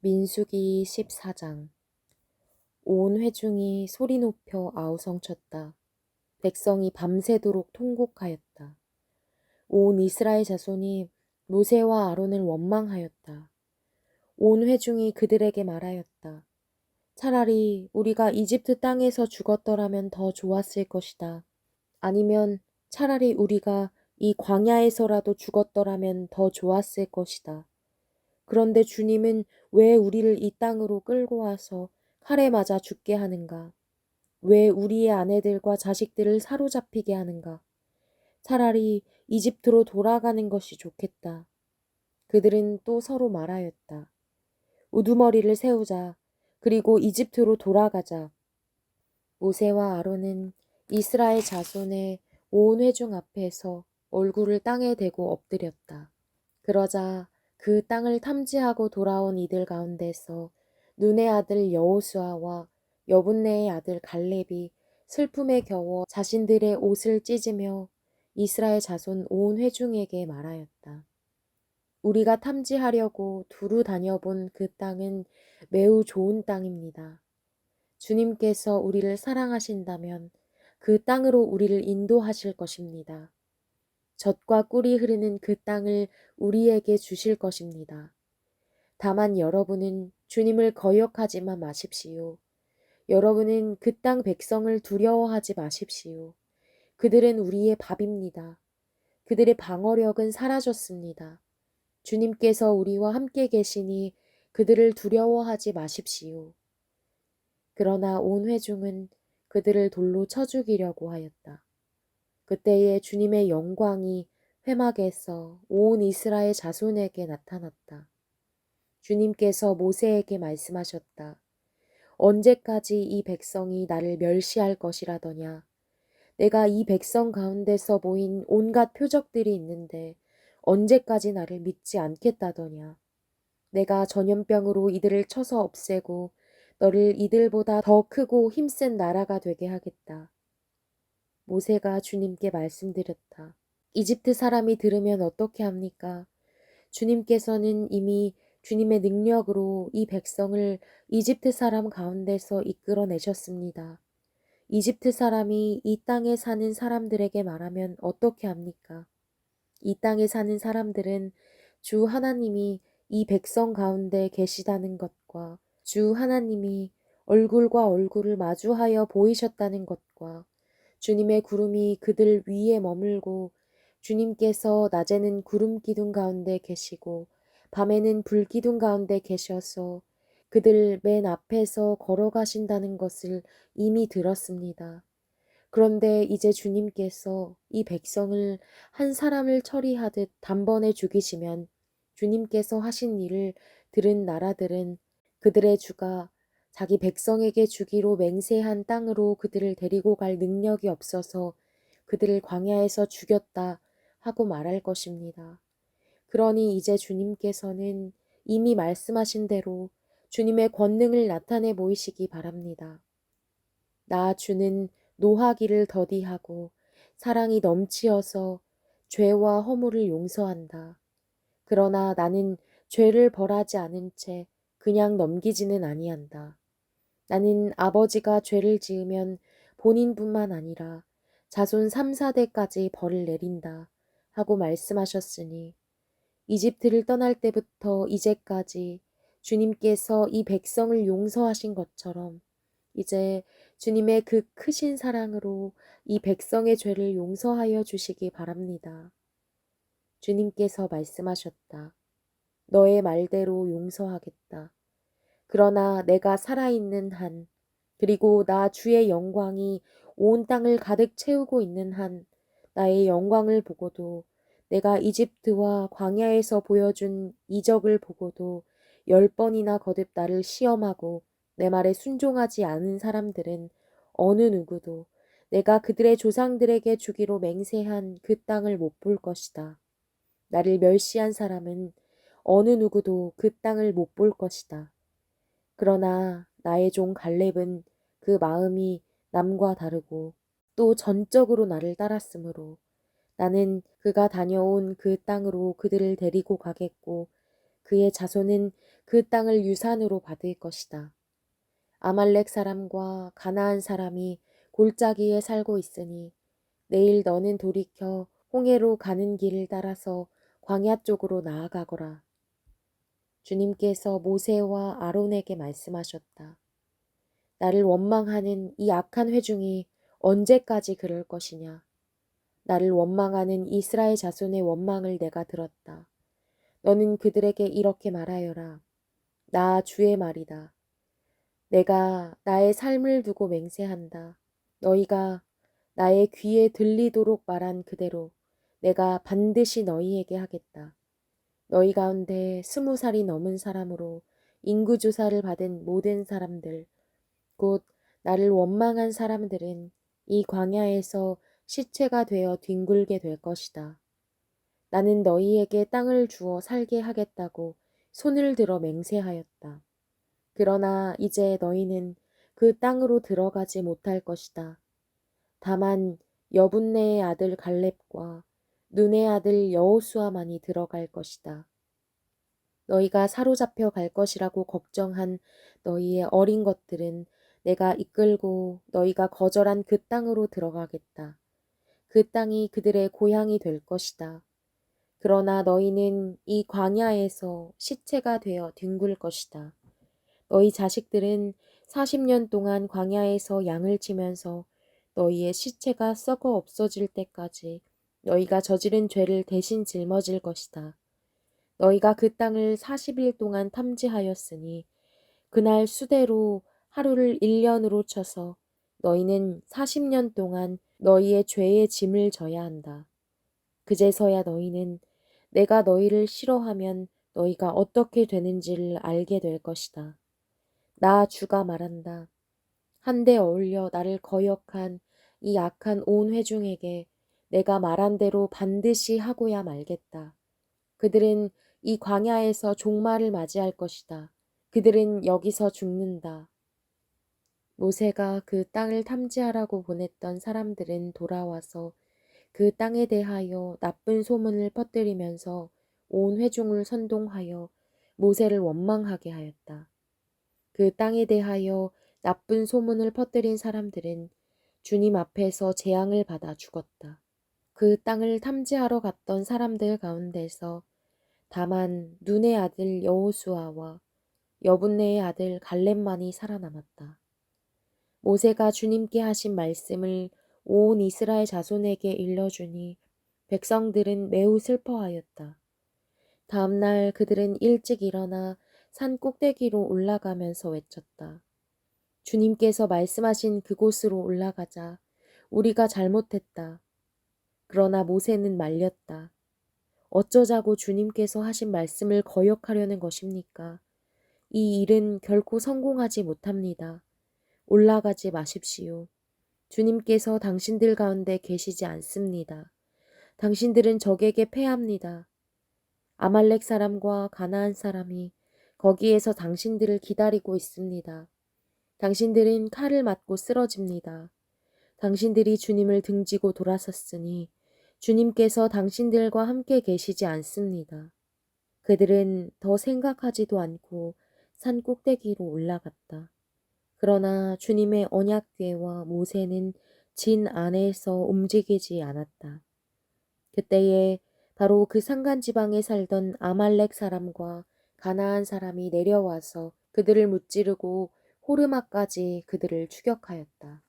민수기 14장. 온 회중이 소리 높여 아우성쳤다. 백성이 밤새도록 통곡하였다. 온 이스라엘 자손이 모세와 아론을 원망하였다. 온 회중이 그들에게 말하였다. 차라리 우리가 이집트 땅에서 죽었더라면 더 좋았을 것이다. 아니면 차라리 우리가 이 광야에서라도 죽었더라면 더 좋았을 것이다. 그런데 주님은 왜 우리를 이 땅으로 끌고 와서 칼에 맞아 죽게 하는가? 왜 우리의 아내들과 자식들을 사로잡히게 하는가? 차라리 이집트로 돌아가는 것이 좋겠다. 그들은 또 서로 말하였다. 우두머리를 세우자. 그리고 이집트로 돌아가자. 모세와 아론은 이스라엘 자손의 온 회중 앞에서 얼굴을 땅에 대고 엎드렸다. 그러자 그 땅을 탐지하고 돌아온 이들 가운데서 눈의 아들 여호수아와 여분네의 아들 갈렙이 슬픔에 겨워 자신들의 옷을 찢으며 이스라엘 자손 온 회중에게 말하였다. 우리가 탐지하려고 두루 다녀본 그 땅은 매우 좋은 땅입니다. 주님께서 우리를 사랑하신다면 그 땅으로 우리를 인도하실 것입니다. 젖과 꿀이 흐르는 그 땅을 우리에게 주실 것입니다. 다만 여러분은 주님을 거역하지만 마십시오. 여러분은 그 땅 백성을 두려워하지 마십시오. 그들은 우리의 밥입니다. 그들의 방어력은 사라졌습니다. 주님께서 우리와 함께 계시니 그들을 두려워하지 마십시오. 그러나 온 회중은 그들을 돌로 쳐 죽이려고 하였다. 그때에 주님의 영광이 회막에서 온 이스라엘 자손에게 나타났다. 주님께서 모세에게 말씀하셨다. 언제까지 이 백성이 나를 멸시할 것이라더냐. 내가 이 백성 가운데서 모인 온갖 표적들이 있는데 언제까지 나를 믿지 않겠다더냐. 내가 전염병으로 이들을 쳐서 없애고 너를 이들보다 더 크고 힘센 나라가 되게 하겠다. 모세가 주님께 말씀드렸다. 이집트 사람이 들으면 어떻게 합니까? 주님께서는 이미 주님의 능력으로 이 백성을 이집트 사람 가운데서 이끌어내셨습니다. 이집트 사람이 이 땅에 사는 사람들에게 말하면 어떻게 합니까? 이 땅에 사는 사람들은 주 하나님이 이 백성 가운데 계시다는 것과 주 하나님이 얼굴과 얼굴을 마주하여 보이셨다는 것과 주님의 구름이 그들 위에 머물고 주님께서 낮에는 구름 기둥 가운데 계시고 밤에는 불 기둥 가운데 계셔서 그들 맨 앞에서 걸어가신다는 것을 이미 들었습니다. 그런데 이제 주님께서 이 백성을 한 사람을 처리하듯 단번에 죽이시면 주님께서 하신 일을 들은 나라들은 그들의 주가 자기 백성에게 주기로 맹세한 땅으로 그들을 데리고 갈 능력이 없어서 그들을 광야에서 죽였다 하고 말할 것입니다. 그러니 이제 주님께서는 이미 말씀하신 대로 주님의 권능을 나타내 보이시기 바랍니다. 나 주는 노하기를 더디하고 사랑이 넘치어서 죄와 허물을 용서한다. 그러나 나는 죄를 벌하지 않은 채 그냥 넘기지는 아니한다. 나는 아버지가 죄를 지으면 본인뿐만 아니라 자손 3, 4대까지 벌을 내린다 하고 말씀하셨으니 이집트를 떠날 때부터 이제까지 주님께서 이 백성을 용서하신 것처럼 이제 주님의 그 크신 사랑으로 이 백성의 죄를 용서하여 주시기 바랍니다. 주님께서 말씀하셨다. 너의 말대로 용서하겠다. 그러나 내가 살아있는 한, 그리고 나 주의 영광이 온 땅을 가득 채우고 있는 한, 나의 영광을 보고도 내가 이집트와 광야에서 보여준 이적을 보고도 10번이나 거듭 나를 시험하고 내 말에 순종하지 않은 사람들은 어느 누구도 내가 그들의 조상들에게 주기로 맹세한 그 땅을 못 볼 것이다. 나를 멸시한 사람은 어느 누구도 그 땅을 못 볼 것이다. 그러나 나의 종 갈렙은 그 마음이 남과 다르고 또 전적으로 나를 따랐으므로 나는 그가 다녀온 그 땅으로 그들을 데리고 가겠고 그의 자손은 그 땅을 유산으로 받을 것이다. 아말렉 사람과 가나안 사람이 골짜기에 살고 있으니 내일 너는 돌이켜 홍해로 가는 길을 따라서 광야 쪽으로 나아가거라. 주님께서 모세와 아론에게 말씀하셨다. 나를 원망하는 이 악한 회중이 언제까지 그럴 것이냐. 나를 원망하는 이스라엘 자손의 원망을 내가 들었다. 너는 그들에게 이렇게 말하여라. 나 주의 말이다. 내가 나의 삶을 두고 맹세한다. 너희가 나의 귀에 들리도록 말한 그대로 내가 반드시 너희에게 하겠다. 너희 가운데 20살이 넘은 사람으로 인구조사를 받은 모든 사람들, 곧 나를 원망한 사람들은 이 광야에서 시체가 되어 뒹굴게 될 것이다. 나는 너희에게 땅을 주어 살게 하겠다고 손을 들어 맹세하였다. 그러나 이제 너희는 그 땅으로 들어가지 못할 것이다. 다만 여분네의 아들 갈렙과 눈의 아들 여호수아만이 들어갈 것이다. 너희가 사로잡혀 갈 것이라고 걱정한 너희의 어린 것들은 내가 이끌고 너희가 거절한 그 땅으로 들어가겠다. 그 땅이 그들의 고향이 될 것이다. 그러나 너희는 이 광야에서 시체가 되어 뒹굴 것이다. 너희 자식들은 40년 동안 광야에서 양을 치면서 너희의 시체가 썩어 없어질 때까지 너희가 저지른 죄를 대신 짊어질 것이다. 너희가 그 땅을 40일 동안 탐지하였으니 그날 수대로 하루를 1년으로 쳐서 너희는 40년 동안 너희의 죄의 짐을 져야 한다. 그제서야 너희는 내가 너희를 싫어하면 너희가 어떻게 되는지를 알게 될 것이다. 나 주가 말한다. 한데 어울려 나를 거역한 이 악한 온 회중에게 내가 말한 대로 반드시 하고야 말겠다. 그들은 이 광야에서 종말을 맞이할 것이다. 그들은 여기서 죽는다. 모세가 그 땅을 탐지하라고 보냈던 사람들은 돌아와서 그 땅에 대하여 나쁜 소문을 퍼뜨리면서 온 회중을 선동하여 모세를 원망하게 하였다. 그 땅에 대하여 나쁜 소문을 퍼뜨린 사람들은 주님 앞에서 재앙을 받아 죽었다. 그 땅을 탐지하러 갔던 사람들 가운데서 다만 눈의 아들 여호수아와 여분네의 아들 갈렙만이 살아남았다. 모세가 주님께 하신 말씀을 온 이스라엘 자손에게 일러주니 백성들은 매우 슬퍼하였다. 다음날 그들은 일찍 일어나 산 꼭대기로 올라가면서 외쳤다. 주님께서 말씀하신 그곳으로 올라가자. 우리가 잘못했다. 그러나 모세는 말렸다. 어쩌자고 주님께서 하신 말씀을 거역하려는 것입니까? 이 일은 결코 성공하지 못합니다. 올라가지 마십시오. 주님께서 당신들 가운데 계시지 않습니다. 당신들은 적에게 패합니다. 아말렉 사람과 가나안 사람이 거기에서 당신들을 기다리고 있습니다. 당신들은 칼을 맞고 쓰러집니다. 당신들이 주님을 등지고 돌아섰으니 주님께서 당신들과 함께 계시지 않습니다. 그들은 더 생각하지도 않고 산 꼭대기로 올라갔다. 그러나 주님의 언약궤와 모세는 진 안에서 움직이지 않았다. 그때에 바로 그 산간 지방에 살던 아말렉 사람과 가나안 사람이 내려와서 그들을 무찌르고 호르마까지 그들을 추격하였다.